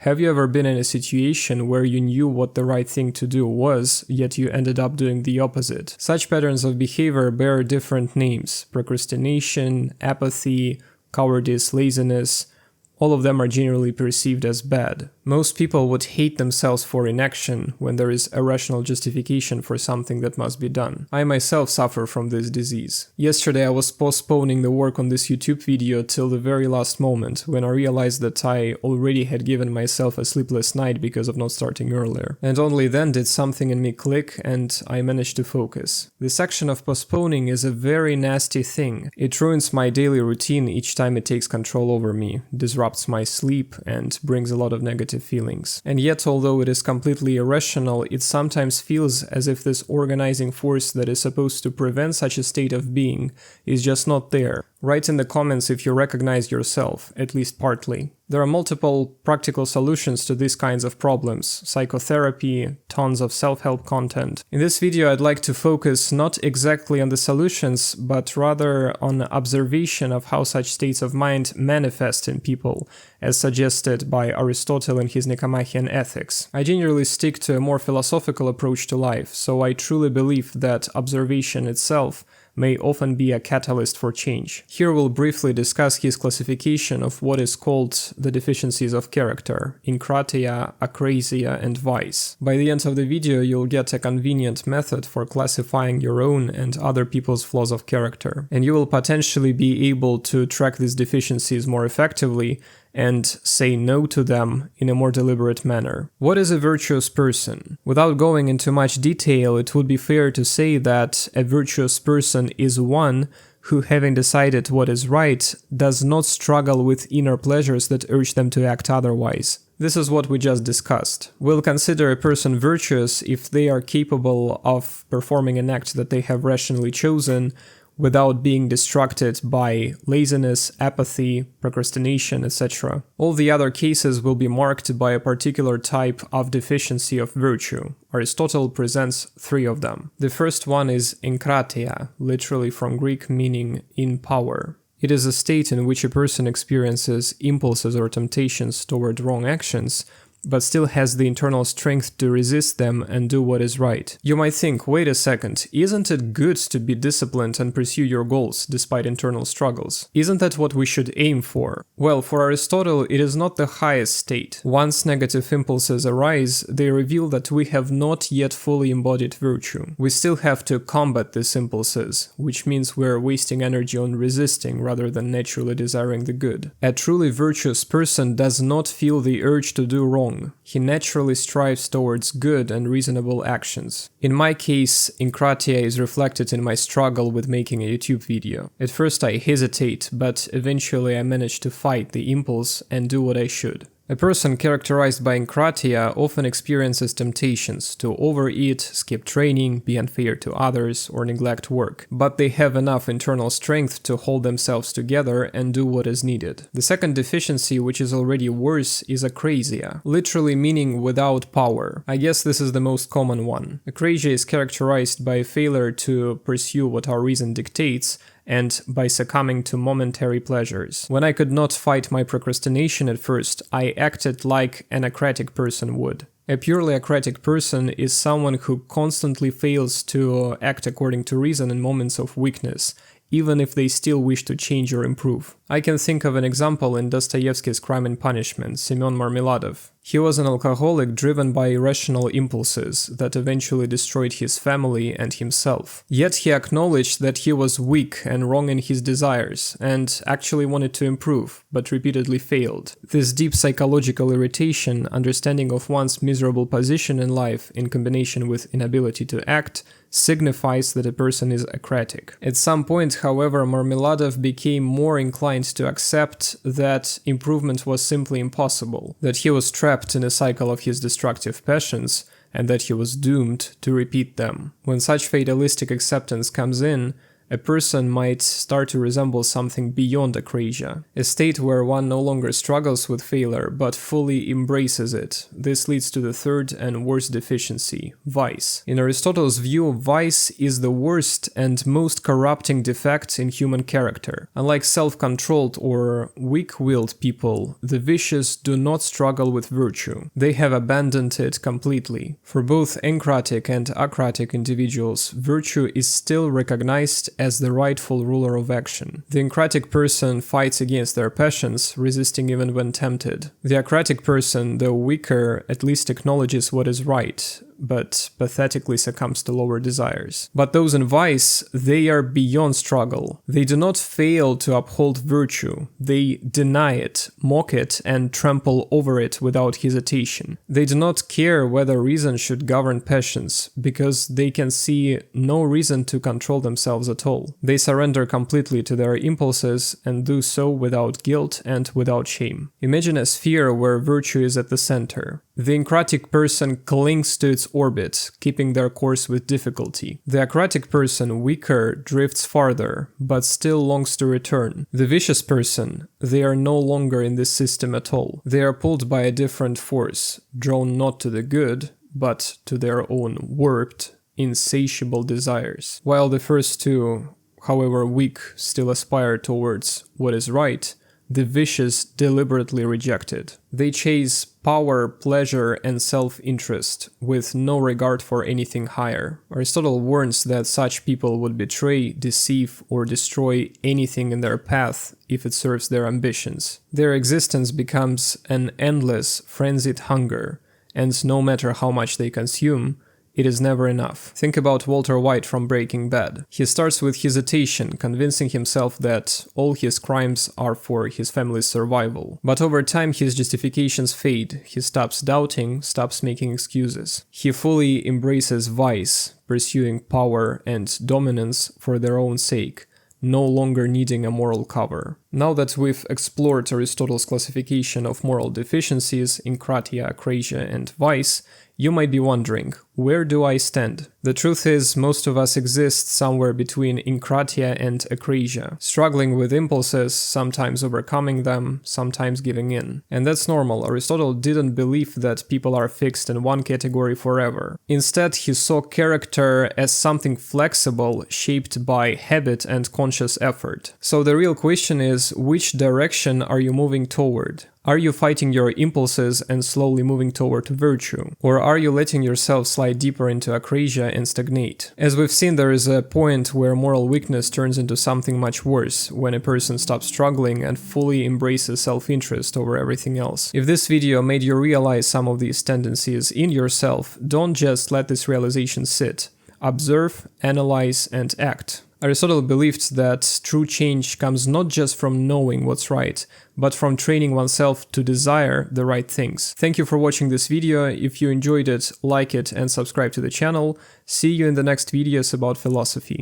Have you ever been in a situation where you knew what the right thing to do was, yet you ended up doing the opposite? Such patterns of behavior bear different names: procrastination, apathy, cowardice, laziness. All of them are generally perceived as bad. Most people would hate themselves for inaction when there is a rational justification for something that must be done. I myself suffer from this disease. Yesterday I was postponing the work on this YouTube video till the very last moment, when I realized that I already had given myself a sleepless night because of not starting earlier. And only then did something in me click and I managed to focus. This action of postponing is a very nasty thing. It ruins my daily routine each time it takes control over me, disrupts my sleep, and brings a lot of negative feelings. And yet, although it is completely irrational, it sometimes feels as if this organizing force that is supposed to prevent such a state of being is just not there. Write in the comments if you recognize yourself, at least partly. There are multiple practical solutions to these kinds of problems: psychotherapy, tons of self-help content. In this video I'd like to focus not exactly on the solutions, but rather on observation of how such states of mind manifest in people, as suggested by Aristotle in his Nicomachean ethics. I generally stick to a more philosophical approach to life, so I truly believe that observation itself may often be a catalyst for change. Here we'll briefly discuss his classification of what is called the deficiencies of character: Enkrateia, Akrasia, and vice. By the end of the video you'll get a convenient method for classifying your own and other people's flaws of character, and you will potentially be able to track these deficiencies more effectively and say no to them in a more deliberate manner. What is a virtuous person? Without going into much detail, it would be fair to say that a virtuous person is one who, having decided what is right, does not struggle with inner pleasures that urge them to act otherwise. This is what we just discussed. We'll consider a person virtuous if they are capable of performing an act that they have rationally chosen without being distracted by laziness, apathy, procrastination, etc. All the other cases will be marked by a particular type of deficiency of virtue. Aristotle presents 3 of them. The first one is Enkrateia, literally from Greek meaning in power. It is a state in which a person experiences impulses or temptations toward wrong actions, but still has the internal strength to resist them and do what is right. You might think, wait a second, isn't it good to be disciplined and pursue your goals despite internal struggles? Isn't that what we should aim for? Well, for Aristotle, it is not the highest state. Once negative impulses arise, they reveal that we have not yet fully embodied virtue. We still have to combat these impulses, which means we're wasting energy on resisting rather than naturally desiring the good. A truly virtuous person does not feel the urge to do wrong. He naturally strives towards good and reasonable actions. In my case, Enkrateia is reflected in my struggle with making a YouTube video. At first I hesitate, but eventually I manage to fight the impulse and do what I should. A person characterized by Enkrateia often experiences temptations to overeat, skip training, be unfair to others, or neglect work, but they have enough internal strength to hold themselves together and do what is needed. The second deficiency, which is already worse, is Akrasia, literally meaning without power. I guess this is the most common one. Akrasia is characterized by a failure to pursue what our reason dictates, and by succumbing to momentary pleasures. When I could not fight my procrastination at first, I acted like an acratic person would. A purely acratic person is someone who constantly fails to act according to reason in moments of weakness, even if they still wish to change or improve. I can think of an example in Dostoevsky's Crime and Punishment, Semyon Marmeladov. He was an alcoholic driven by irrational impulses that eventually destroyed his family and himself. Yet he acknowledged that he was weak and wrong in his desires, and actually wanted to improve, but repeatedly failed. This deep psychological irritation, understanding of one's miserable position in life in combination with inability to act, signifies that a person is acratic. At some point, however, Marmeladov became more inclined to accept that improvement was simply impossible, that he was trapped in a cycle of his destructive passions, and that he was doomed to repeat them. When such fatalistic acceptance comes in, a person might start to resemble something beyond akrasia, a state where one no longer struggles with failure but fully embraces it. This leads to the third and worst deficiency, vice. In Aristotle's view, vice is the worst and most corrupting defect in human character. Unlike self-controlled or weak-willed people, the vicious do not struggle with virtue. They have abandoned it completely. For both encratic and akratic individuals, virtue is still recognized as the rightful ruler of action. The encratic person fights against their passions, resisting even when tempted. The akratic person, though weaker, at least acknowledges what is right, but pathetically succumbs to lower desires. But those in vice, they are beyond struggle. They do not fail to uphold virtue. They deny it, mock it, and trample over it without hesitation. They do not care whether reason should govern passions, because they can see no reason to control themselves at all. They surrender completely to their impulses and do so without guilt and without shame. Imagine a sphere where virtue is at the center. The encratic person clings to its orbit, keeping their course with difficulty. The akratic person, weaker, drifts farther, but still longs to return. The vicious person, they are no longer in this system at all. They are pulled by a different force, drawn not to the good, but to their own warped, insatiable desires. While the first two, however weak, still aspire towards what is right, the vicious deliberately reject it. They chase power, pleasure, and self-interest, with no regard for anything higher. Aristotle warns that such people would betray, deceive, or destroy anything in their path if it serves their ambitions. Their existence becomes an endless, frenzied hunger, and no matter how much they consume, it is never enough. Think about Walter White from Breaking Bad. He starts with hesitation, convincing himself that all his crimes are for his family's survival. But over time his justifications fade, he stops doubting, stops making excuses. He fully embraces vice, pursuing power and dominance for their own sake, no longer needing a moral cover. Now that we've explored Aristotle's classification of moral deficiencies, Enkrateia, Akrasia, and vice, you might be wondering, where do I stand? The truth is, most of us exist somewhere between Enkrateia and Akrasia, struggling with impulses, sometimes overcoming them, sometimes giving in. And that's normal. Aristotle didn't believe that people are fixed in one category forever. Instead, he saw character as something flexible, shaped by habit and conscious effort. So the real question is, which direction are you moving toward? Are you fighting your impulses and slowly moving toward virtue? Or are you letting yourself slide deeper into akrasia and stagnate? As we've seen, there is a point where moral weakness turns into something much worse, when a person stops struggling and fully embraces self-interest over everything else. If this video made you realize some of these tendencies in yourself, don't just let this realization sit. Observe, analyze, and act. Aristotle believed that true change comes not just from knowing what's right, but from training oneself to desire the right things. Thank you for watching this video. If you enjoyed it, like it and subscribe to the channel. See you in the next videos about philosophy.